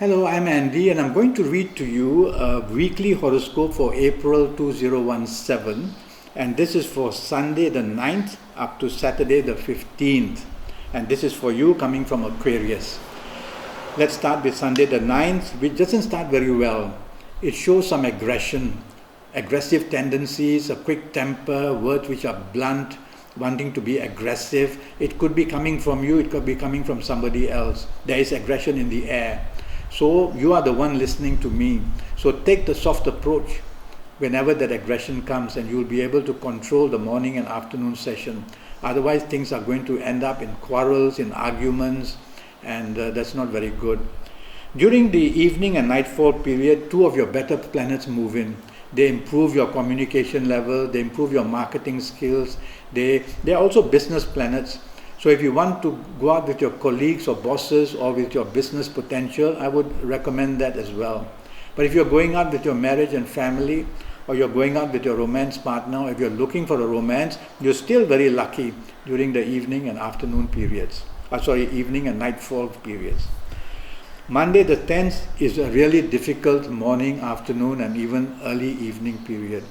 Hello, I'm Andi and I'm going to read to you a weekly horoscope for April 2017, and this is for Sunday the 9th up to Saturday the 15th, and this is for you coming from Aquarius. Let's start with Sunday the 9th, which doesn't start very well. It shows some aggression, aggressive tendencies, a quick temper, words which are blunt, wanting to be aggressive. It could be coming from you, it could be coming from somebody else. There is aggression in the air. So you are the one listening to me. So take the soft approach whenever that aggression comes, and you'll be able to control the morning and afternoon session. Otherwise, things are going to end up in quarrels, in arguments, and that's not very good. During the evening and nightfall period, two of your better planets move in. They improve your communication level, they improve your marketing skills. They're also business planets. So if you want to go out with your colleagues or bosses or with your business potential, I would recommend that as well. But if you're going out with your marriage and family, or you're going out with your romance partner, or if you're looking for a romance, you're still very lucky during the evening and afternoon periods. Evening and nightfall periods. Monday the 10th is a really difficult morning, afternoon, and even early evening period.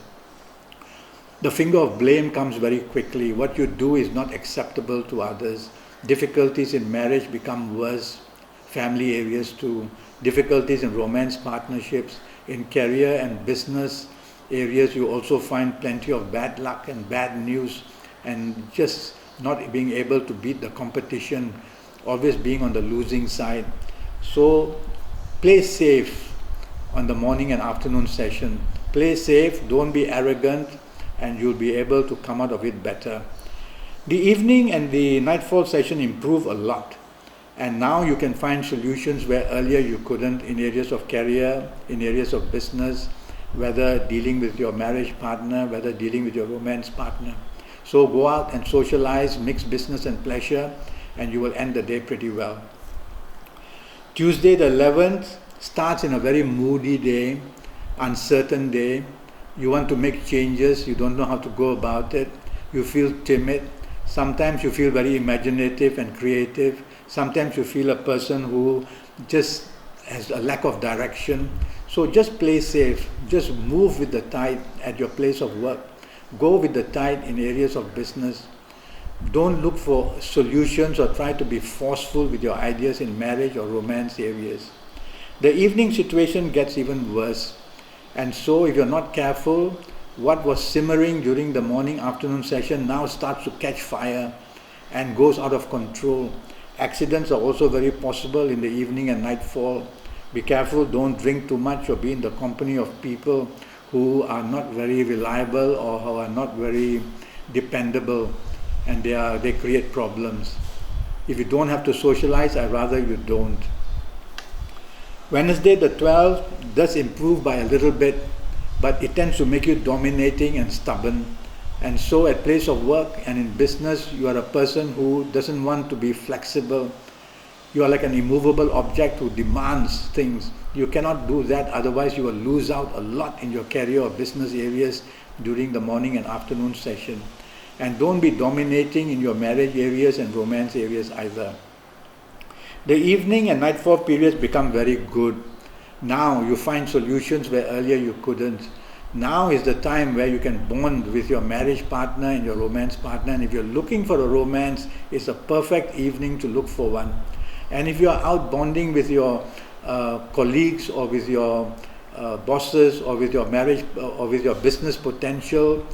The finger of blame comes very quickly. What you do is not acceptable to others. Difficulties in marriage become worse, family areas too. Difficulties in romance partnerships, in career and business areas, you also find plenty of bad luck and bad news, and just not being able to beat the competition, always being on the losing side. So play safe on the morning and afternoon session. Play safe, don't be arrogant, and you'll be able to come out of it better. The evening and the nightfall session improve a lot, and now you can find solutions where earlier you couldn't, in areas of career, in areas of business, whether dealing with your marriage partner, whether dealing with your romance partner. So go out and socialize, mix business and pleasure, and you will end the day pretty well. Tuesday the 11th starts in a very moody day, uncertain day. You want to make changes, you don't know how to go about it, you feel timid, sometimes you feel very imaginative and creative, sometimes you feel a person who just has a lack of direction. So just play safe, just move with the tide at your place of work, go with the tide in areas of business. Don't look for solutions or try to be forceful with your ideas in marriage or romance areas. The evening situation gets even worse. And so if you're not careful, what was simmering during the morning afternoon session now starts to catch fire and goes out of control. Accidents are also very possible in the evening and nightfall. Be careful, don't drink too much or be in the company of people who are not very reliable or who are not very dependable, and they create problems. If you don't have to socialize, I'd rather you don't. Wednesday the 12th does improve by a little bit, but it tends to make you dominating and stubborn. And so at place of work and in business, you are a person who doesn't want to be flexible. You are like an immovable object who demands things. You cannot do that, otherwise you will lose out a lot in your career or business areas during the morning and afternoon session. And don't be dominating in your marriage areas and romance areas either. The evening and nightfall periods become very good. Now you find solutions where earlier you couldn't. Now is the time where you can bond with your marriage partner and your romance partner, and if you're looking for a romance, it's a perfect evening to look for one. And if you're out bonding with your colleagues or with your bosses or with your marriage or with your business potential,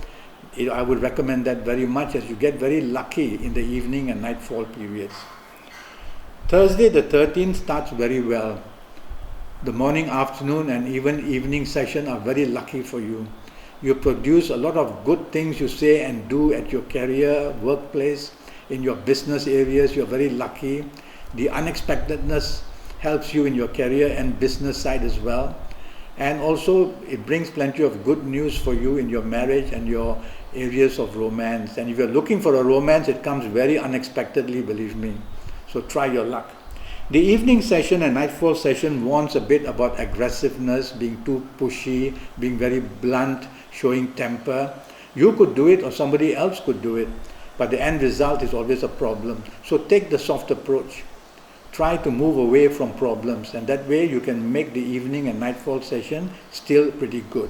I would recommend that very much, as you get very lucky in the evening and nightfall periods. Thursday the 13th starts very well. The morning, afternoon, and even evening session are very lucky for you. You produce a lot of good things you say and do at your career, workplace, in your business areas. You're very lucky. The unexpectedness helps you in your career and business side as well. And also it brings plenty of good news for you in your marriage and your areas of romance. And if you're looking for a romance, it comes very unexpectedly, believe me. So try your luck. The evening session and nightfall session warns a bit about aggressiveness, being too pushy, being very blunt, showing temper. You could do it or somebody else could do it, but the end result is always a problem. So take the soft approach. try to move away from problems, and that way you can make the evening and nightfall session still pretty good.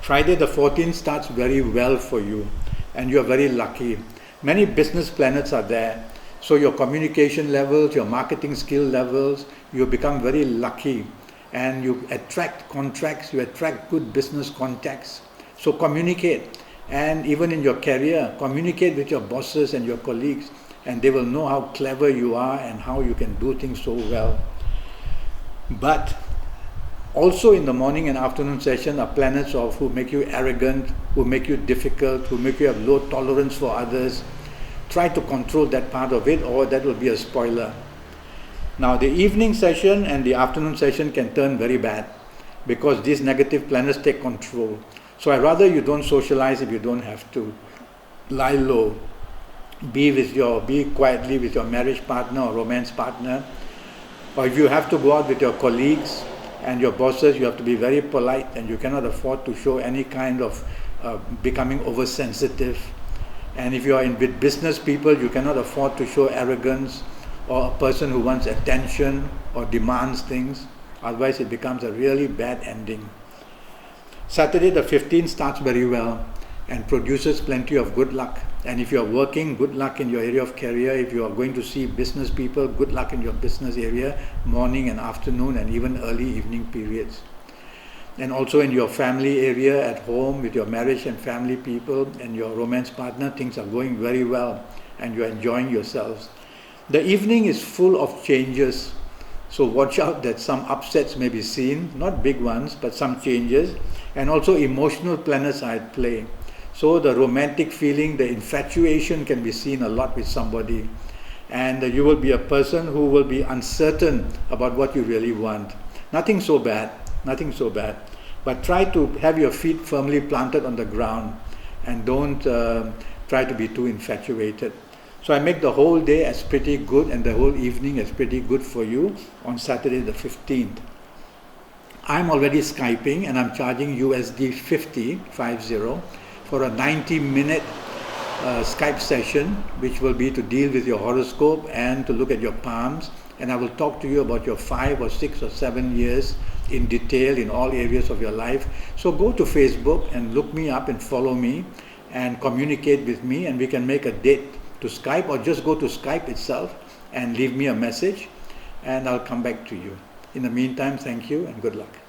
Friday the 14th starts very well for you, and you are very lucky. Many business planets are there, so your communication levels, your marketing skill levels, you become very lucky, and you attract contracts, you attract good business contacts. So communicate, and even in your career, communicate with your bosses and your colleagues, and they will know how clever you are and how you can do things so well. But also in the morning and afternoon session are planets who make you arrogant, who make you difficult, who make you have low tolerance for others. Try to control that part of it, or that will be a spoiler. Now the evening session and the afternoon session can turn very bad because these negative planets take control. So I rather you don't socialize if you don't have to. Lie low. Be quietly with your marriage partner or romance partner. Or if you have to go out with your colleagues and your bosses, you have to be very polite, and you cannot afford to show any kind of becoming oversensitive. And if you are with business people, you cannot afford to show arrogance or a person who wants attention or demands things. Otherwise it becomes a really bad ending. Saturday the 15th starts very well and produces plenty of good luck. And if you are working, good luck in your area of career. If you are going to see business people, good luck in your business area, morning and afternoon and even early evening periods. And also in your family area, at home, with your marriage and family people and your romance partner, things are going very well and you are enjoying yourselves. The evening is full of changes, so watch out that some upsets may be seen, not big ones, but some changes, and also emotional planets are at play. So the romantic feeling, the infatuation can be seen a lot with somebody, and you will be a person who will be uncertain about what you really want. Nothing so bad, but try to have your feet firmly planted on the ground and don't try to be too infatuated. So I make the whole day as pretty good and the whole evening as pretty good for you on Saturday the 15th. I'm already Skyping and I'm charging USD 50 for a 90-minute Skype session, which will be to deal with your horoscope and to look at your palms, and I will talk to you about your 5 or 6 or 7 years in detail in all areas of your life. So go to Facebook and look me up and follow me and communicate with me, and we can make a date to Skype, or just go to Skype itself and leave me a message and I'll come back to you. In the meantime, thank you and good luck.